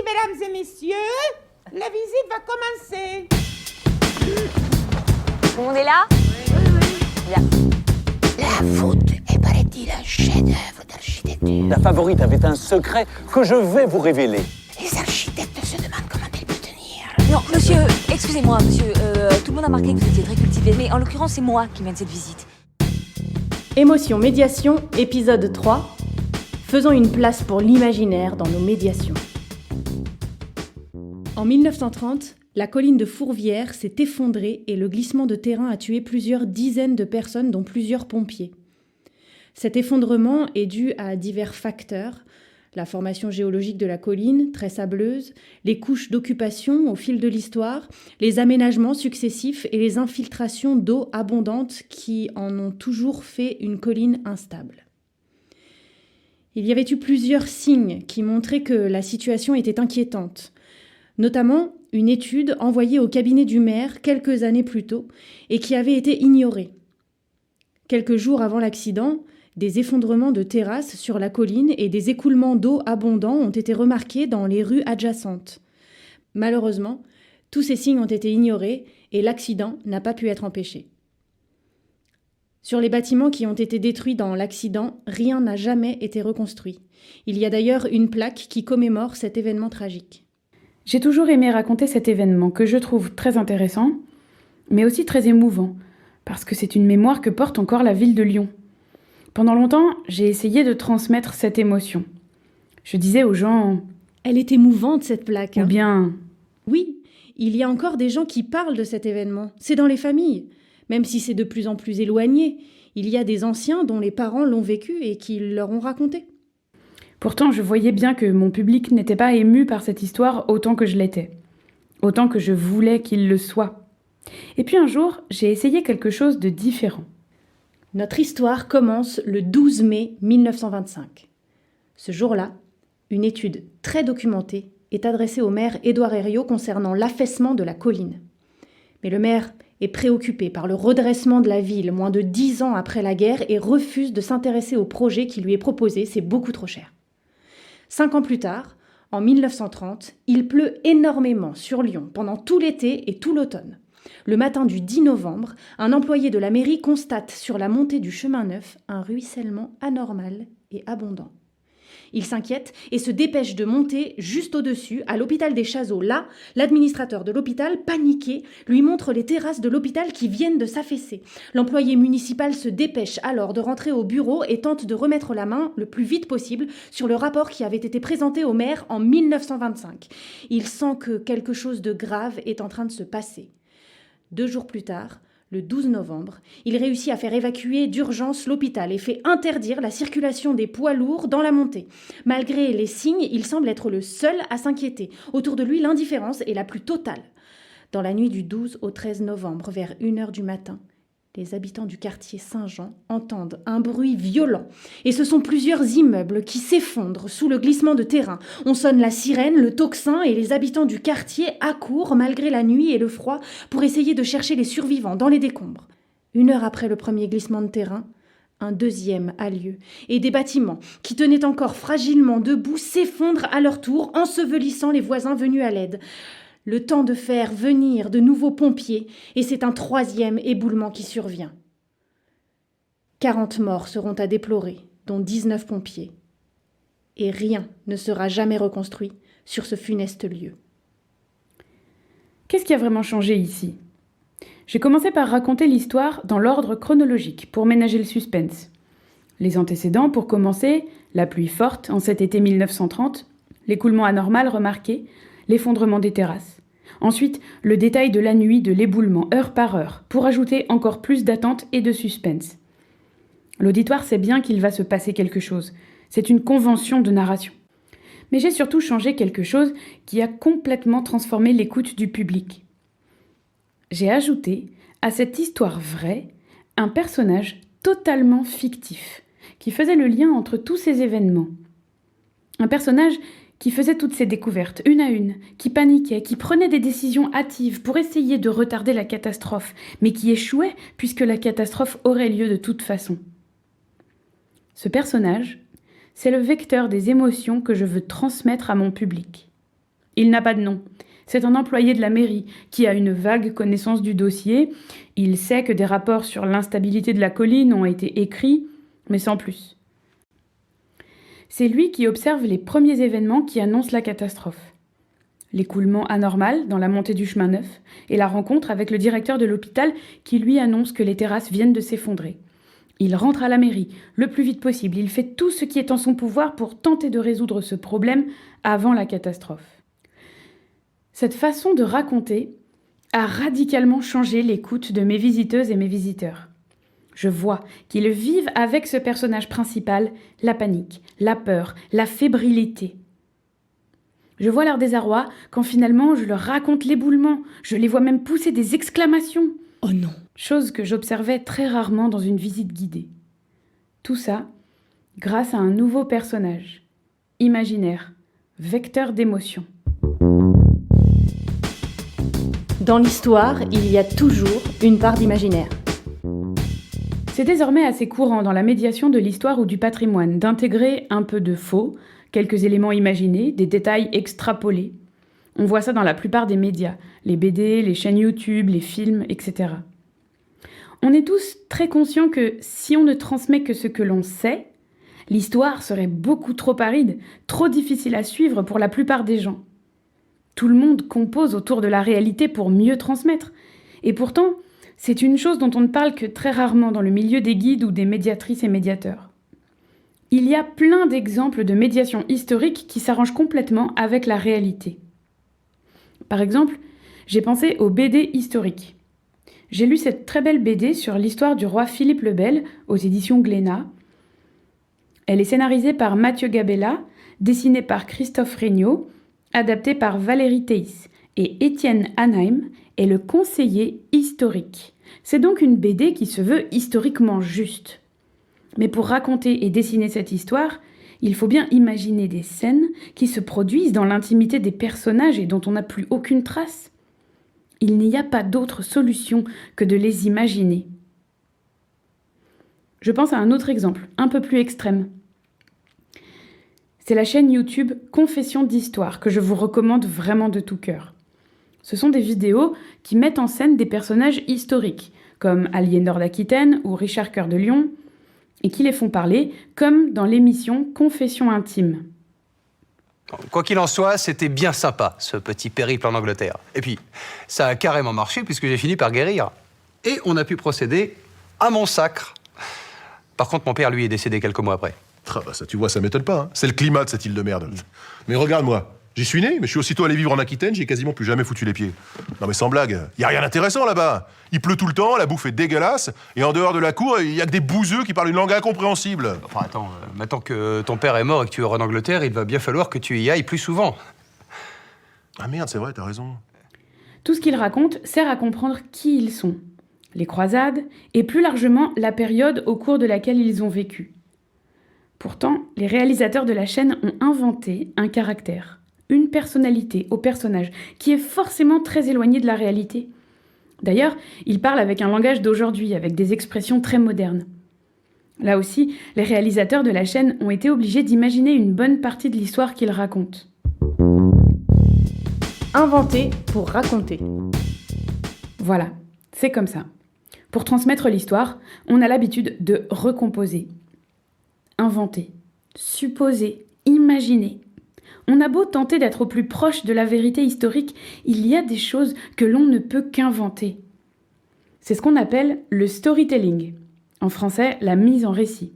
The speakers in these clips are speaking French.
mesdames et messieurs, la visite va commencer. Tout le monde est là ? Bien. La voûte est, paraît-il, un chef-d'œuvre d'architecture. La favorite avait un secret que je vais vous révéler. Les architectes se demandent comment elle peut tenir. Non, monsieur, excusez-moi, monsieur. Tout le monde a remarqué que vous étiez très cultivé, mais en l'occurrence, c'est moi qui mène cette visite. Émotion Médiation, épisode 3. Faisons une place pour l'imaginaire dans nos médiations. En 1930, la colline de Fourvière s'est effondrée et le glissement de terrain a tué plusieurs dizaines de personnes, dont plusieurs pompiers. Cet effondrement est dû à divers facteurs: la formation géologique de la colline, très sableuse, les couches d'occupation au fil de l'histoire, les aménagements successifs et les infiltrations d'eau abondantes qui en ont toujours fait une colline instable. Il y avait eu plusieurs signes qui montraient que la situation était inquiétante, notamment une étude envoyée au cabinet du maire quelques années plus tôt et qui avait été ignorée. Quelques jours avant l'accident, des effondrements de terrasses sur la colline et des écoulements d'eau abondants ont été remarqués dans les rues adjacentes. Malheureusement, tous ces signes ont été ignorés et l'accident n'a pas pu être empêché. Sur les bâtiments qui ont été détruits dans l'accident, rien n'a jamais été reconstruit. Il y a d'ailleurs une plaque qui commémore cet événement tragique. J'ai toujours aimé raconter cet événement que je trouve très intéressant, mais aussi très émouvant, parce que c'est une mémoire que porte encore la ville de Lyon. Pendant longtemps, j'ai essayé de transmettre cette émotion. Je disais aux gens... Elle est émouvante, cette plaque. Ou bien... Oui, il y a encore des gens qui parlent de cet événement. C'est dans les familles. Même si c'est de plus en plus éloigné, il y a des anciens dont les parents l'ont vécu et qui leur ont raconté. Pourtant, je voyais bien que mon public n'était pas ému par cette histoire autant que je l'étais. Autant que je voulais qu'il le soit. Et puis un jour, j'ai essayé quelque chose de différent. Notre histoire commence le 12 mai 1925. Ce jour-là, une étude très documentée est adressée au maire Édouard Herriot concernant l'affaissement de la colline. Mais le maire est préoccupé par le redressement de la ville moins de 10 ans après la guerre et refuse de s'intéresser au projet qui lui est proposé, c'est beaucoup trop cher. 5 ans plus tard, en 1930, il pleut énormément sur Lyon pendant tout l'été et tout l'automne. Le matin du 10 novembre, un employé de la mairie constate sur la montée du chemin neuf un ruissellement anormal et abondant. Il s'inquiète et se dépêche de monter juste au-dessus, à l'hôpital des Chazeaux. Là, l'administrateur de l'hôpital, paniqué, lui montre les terrasses de l'hôpital qui viennent de s'affaisser. L'employé municipal se dépêche alors de rentrer au bureau et tente de remettre la main le plus vite possible sur le rapport qui avait été présenté au maire en 1925. Il sent que quelque chose de grave est en train de se passer. 2 jours plus tard, le 12 novembre, il réussit à faire évacuer d'urgence l'hôpital et fait interdire la circulation des poids lourds dans la montée. Malgré les signes, il semble être le seul à s'inquiéter. Autour de lui, l'indifférence est la plus totale. Dans la nuit du 12 au 13 novembre, vers 1h du matin, les habitants du quartier Saint-Jean entendent un bruit violent. Et ce sont plusieurs immeubles qui s'effondrent sous le glissement de terrain. On sonne la sirène, le tocsin et les habitants du quartier accourent malgré la nuit et le froid pour essayer de chercher les survivants dans les décombres. 1 heure après le premier glissement de terrain, un deuxième a lieu. Et des bâtiments qui tenaient encore fragilement debout s'effondrent à leur tour, ensevelissant les voisins venus à l'aide. Le temps de faire venir de nouveaux pompiers, et c'est un 3e éboulement qui survient. 40 morts seront à déplorer, dont 19 pompiers. Et rien ne sera jamais reconstruit sur ce funeste lieu. Qu'est-ce qui a vraiment changé ici ? J'ai commencé par raconter l'histoire dans l'ordre chronologique, pour ménager le suspense. Les antécédents, pour commencer, la pluie forte en cet été 1930, l'écoulement anormal remarqué, l'effondrement des terrasses. Ensuite, le détail de la nuit de l'éboulement heure par heure, pour ajouter encore plus d'attente et de suspense. L'auditoire sait bien qu'il va se passer quelque chose. C'est une convention de narration. Mais j'ai surtout changé quelque chose qui a complètement transformé l'écoute du public. J'ai ajouté à cette histoire vraie un personnage totalement fictif, qui faisait le lien entre tous ces événements. Un personnage qui faisait toutes ces découvertes, une à une, qui paniquait, qui prenait des décisions hâtives pour essayer de retarder la catastrophe, mais qui échouait puisque la catastrophe aurait lieu de toute façon. Ce personnage, c'est le vecteur des émotions que je veux transmettre à mon public. Il n'a pas de nom. C'est un employé de la mairie qui a une vague connaissance du dossier. Il sait que des rapports sur l'instabilité de la colline ont été écrits, mais sans plus. C'est lui qui observe les premiers événements qui annoncent la catastrophe. L'écoulement anormal dans la montée du chemin neuf et la rencontre avec le directeur de l'hôpital qui lui annonce que les terrasses viennent de s'effondrer. Il rentre à la mairie le plus vite possible. Il fait tout ce qui est en son pouvoir pour tenter de résoudre ce problème avant la catastrophe. Cette façon de raconter a radicalement changé l'écoute de mes visiteuses et mes visiteurs. Je vois qu'ils vivent avec ce personnage principal la panique, la peur, la fébrilité. Je vois leur désarroi quand finalement je leur raconte l'éboulement. Je les vois même pousser des exclamations. Oh non. Chose que j'observais très rarement dans une visite guidée. Tout ça grâce à un nouveau personnage, imaginaire, vecteur d'émotion. Dans l'histoire, il y a toujours une part d'imaginaire. C'est désormais assez courant dans la médiation de l'histoire ou du patrimoine d'intégrer un peu de faux, quelques éléments imaginés, des détails extrapolés. On voit ça dans la plupart des médias, les BD, les chaînes YouTube, les films, etc. On est tous très conscients que si on ne transmet que ce que l'on sait, l'histoire serait beaucoup trop aride, trop difficile à suivre pour la plupart des gens. Tout le monde compose autour de la réalité pour mieux transmettre. Et pourtant, c'est une chose dont on ne parle que très rarement dans le milieu des guides ou des médiatrices et médiateurs. Il y a plein d'exemples de médiation historique qui s'arrangent complètement avec la réalité. Par exemple, j'ai pensé aux BD historiques. J'ai lu cette très belle BD sur l'histoire du roi Philippe le Bel aux éditions Glénat. Elle est scénarisée par Mathieu Gabella, dessinée par Christophe Regnault, adaptée par Valérie Théis, et Étienne Hanheim est le conseiller historique. C'est donc une BD qui se veut historiquement juste. Mais pour raconter et dessiner cette histoire, il faut bien imaginer des scènes qui se produisent dans l'intimité des personnages et dont on n'a plus aucune trace. Il n'y a pas d'autre solution que de les imaginer. Je pense à un autre exemple, un peu plus extrême. C'est la chaîne YouTube Confessions d'Histoire que je vous recommande vraiment de tout cœur. Ce sont des vidéos qui mettent en scène des personnages historiques, comme Aliénor d'Aquitaine ou Richard Cœur de Lion, et qui les font parler, comme dans l'émission Confessions intimes. Quoi qu'il en soit, c'était bien sympa, ce petit périple en Angleterre. Et puis, ça a carrément marché puisque j'ai fini par guérir. Et on a pu procéder à mon sacre. Par contre, mon père, lui, est décédé quelques mois après. Ah bah ça, tu vois, ça m'étonne pas. Hein. C'est le climat de cette île de merde. Mais regarde-moi, j'y suis né, mais je suis aussitôt allé vivre en Aquitaine, j'ai quasiment plus jamais foutu les pieds. Non mais sans blague, y a rien d'intéressant là-bas. Il pleut tout le temps, la bouffe est dégueulasse, et en dehors de la cour, il y a que des bouseux qui parlent une langue incompréhensible. Enfin, attends, maintenant que ton père est mort et que tu es en Angleterre, il va bien falloir que tu y ailles plus souvent. Ah merde, c'est vrai, t'as raison. Tout ce qu'ils racontent sert à comprendre qui ils sont, les croisades, et plus largement la période au cours de laquelle ils ont vécu. Pourtant, les réalisateurs de la chaîne ont inventé un caractère, une personnalité au personnage qui est forcément très éloignée de la réalité. D'ailleurs, ils parlent avec un langage d'aujourd'hui, avec des expressions très modernes. Là aussi, les réalisateurs de la chaîne ont été obligés d'imaginer une bonne partie de l'histoire qu'ils racontent. Inventer pour raconter. Voilà, c'est comme ça. Pour transmettre l'histoire, on a l'habitude de recomposer. Inventer, supposer, imaginer. On a beau tenter d'être au plus proche de la vérité historique, il y a des choses que l'on ne peut qu'inventer. C'est ce qu'on appelle le storytelling. En français, la mise en récit.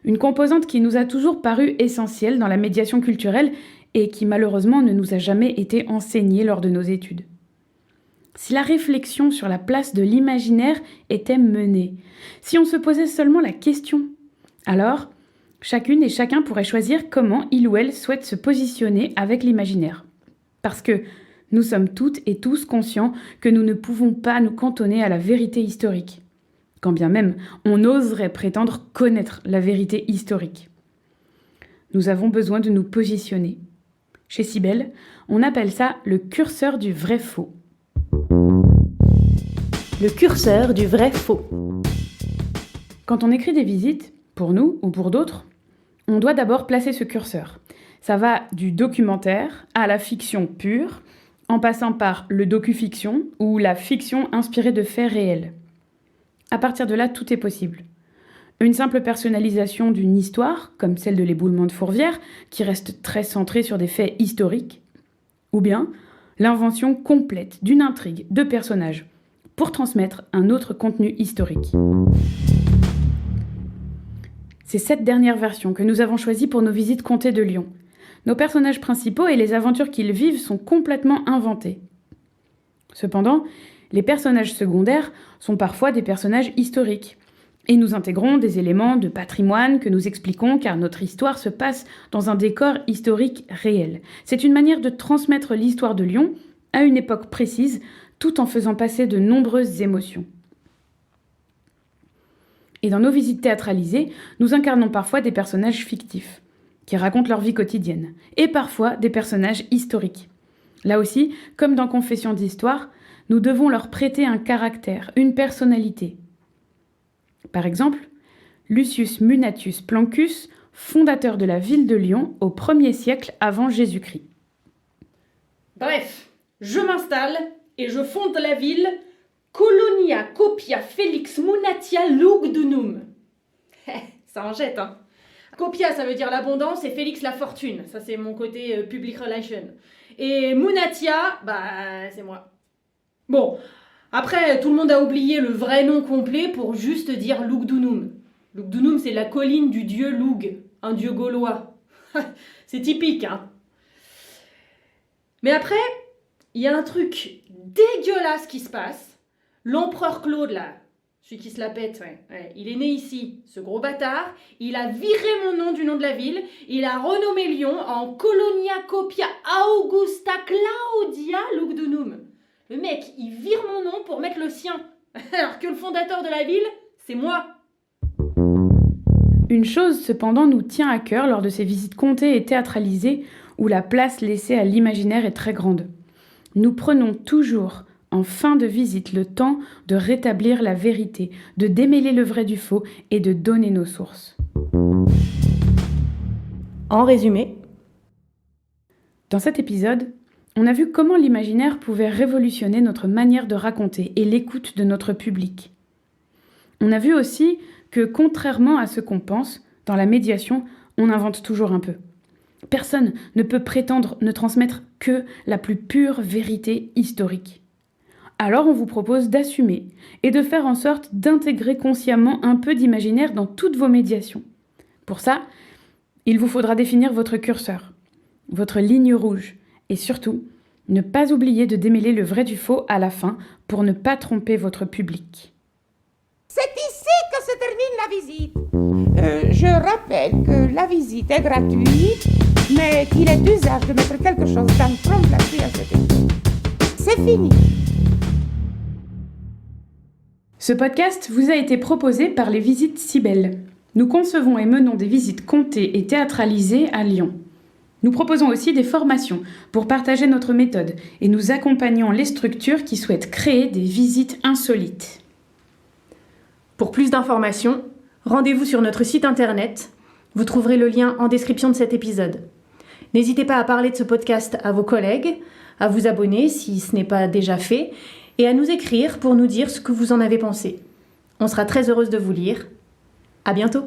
Une composante qui nous a toujours paru essentielle dans la médiation culturelle et qui malheureusement ne nous a jamais été enseignée lors de nos études. Si la réflexion sur la place de l'imaginaire était menée, si on se posait seulement la question, alors chacune et chacun pourrait choisir comment il ou elle souhaite se positionner avec l'imaginaire. Parce que nous sommes toutes et tous conscients que nous ne pouvons pas nous cantonner à la vérité historique. Quand bien même on oserait prétendre connaître la vérité historique. Nous avons besoin de nous positionner. Chez Cybèle, on appelle ça le curseur du vrai-faux. Le curseur du vrai-faux. Quand on écrit des visites, pour nous ou pour d'autres, on doit d'abord placer ce curseur. Ça va du documentaire à la fiction pure, en passant par le docu-fiction ou la fiction inspirée de faits réels. À partir de là, tout est possible. Une simple personnalisation d'une histoire, comme celle de l'éboulement de Fourvière, qui reste très centrée sur des faits historiques, ou bien l'invention complète d'une intrigue de personnages pour transmettre un autre contenu historique. C'est cette dernière version que nous avons choisie pour nos visites Comté de Lyon. Nos personnages principaux et les aventures qu'ils vivent sont complètement inventés. Cependant, les personnages secondaires sont parfois des personnages historiques. Et nous intégrons des éléments de patrimoine que nous expliquons car notre histoire se passe dans un décor historique réel. C'est une manière de transmettre l'histoire de Lyon à une époque précise, tout en faisant passer de nombreuses émotions. Et dans nos visites théâtralisées, nous incarnons parfois des personnages fictifs, qui racontent leur vie quotidienne, et parfois des personnages historiques. Là aussi, comme dans Confessions d'histoire, nous devons leur prêter un caractère, une personnalité. Par exemple, Lucius Munatius Plancus, fondateur de la ville de Lyon au 1er siècle avant Jésus-Christ. Bref, je m'installe et je fonde la ville Colonia Copia Felix Munatia Lugdunum. Ça en jette, hein. Copia, ça veut dire l'abondance, et Félix, la fortune. Ça, c'est mon côté public relation. Et Munatia, c'est moi. Bon, après, tout le monde a oublié le vrai nom complet pour juste dire Lugdunum. Lugdunum, c'est la colline du dieu Lug, un dieu gaulois. C'est typique, hein. Mais après, il y a un truc dégueulasse qui se passe. L'empereur Claude, là, celui qui se la pète, il est né ici, ce gros bâtard. Il a viré mon nom du nom de la ville. Il a renommé Lyon en Colonia Copia Augusta Claudia Lugdunum. Le mec, il vire mon nom pour mettre le sien. Alors que le fondateur de la ville, c'est moi. Une chose, cependant, nous tient à cœur lors de ces visites comptées et théâtralisées où la place laissée à l'imaginaire est très grande. Nous prenons toujours, en fin de visite, le temps de rétablir la vérité, de démêler le vrai du faux et de donner nos sources. En résumé, dans cet épisode, on a vu comment l'imaginaire pouvait révolutionner notre manière de raconter et l'écoute de notre public. On a vu aussi que, contrairement à ce qu'on pense, dans la médiation, on invente toujours un peu. Personne ne peut prétendre ne transmettre que la plus pure vérité historique. Alors on vous propose d'assumer et de faire en sorte d'intégrer consciemment un peu d'imaginaire dans toutes vos médiations. Pour ça, il vous faudra définir votre curseur, votre ligne rouge, et surtout, ne pas oublier de démêler le vrai du faux à la fin pour ne pas tromper votre public. C'est ici que se termine la visite. Je rappelle que la visite est gratuite, mais qu'il est d'usage de mettre quelque chose dans trompe-la-pluie à cet effet. C'est fini. Ce podcast vous a été proposé par les Visites Cybèle. Nous concevons et menons des visites comptées et théâtralisées à Lyon. Nous proposons aussi des formations pour partager notre méthode et nous accompagnons les structures qui souhaitent créer des visites insolites. pour plus d'informations, rendez-vous sur notre site internet. Vous trouverez le lien en description de cet épisode. N'hésitez pas à parler de ce podcast à vos collègues, à vous abonner si ce n'est pas déjà fait, et à nous écrire pour nous dire ce que vous en avez pensé. On sera très heureuse de vous lire. À bientôt!